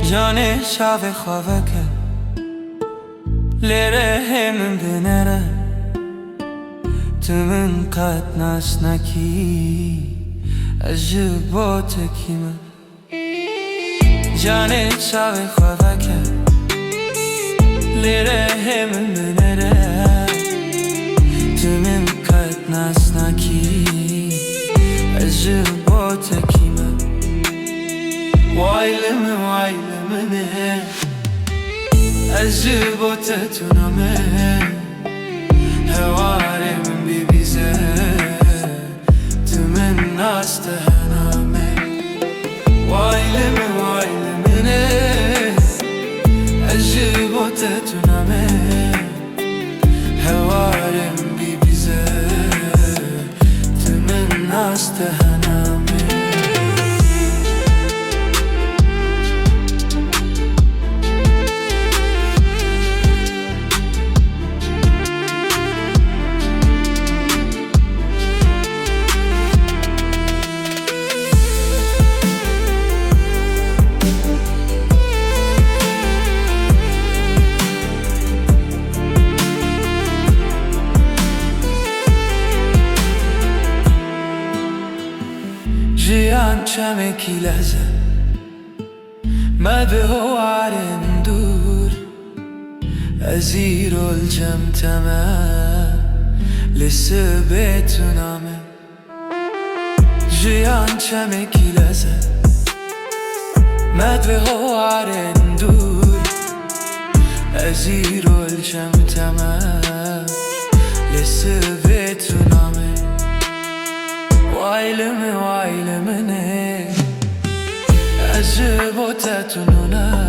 جان شاف خوابك لره من بنره تمن قد نشنکی عجبات کیمه جان شاف خوابك لره من بنره تمن قد نشنکی عجبات کیمه وایلمه عجبات تنامه هواره من بیبیزه تمن ناستهنامه وایلمه عجبات تنامه هواره من بیبیزه تمن ناستهنامه جیان چمکی لحظه ما به هوارم دور ازیر الجم تمام لسه بتونامه جیان چمکی لحظه ما به هوارم دور ازیر الجم تمام لسه بتونامه وایلمه نه عجبات تنونه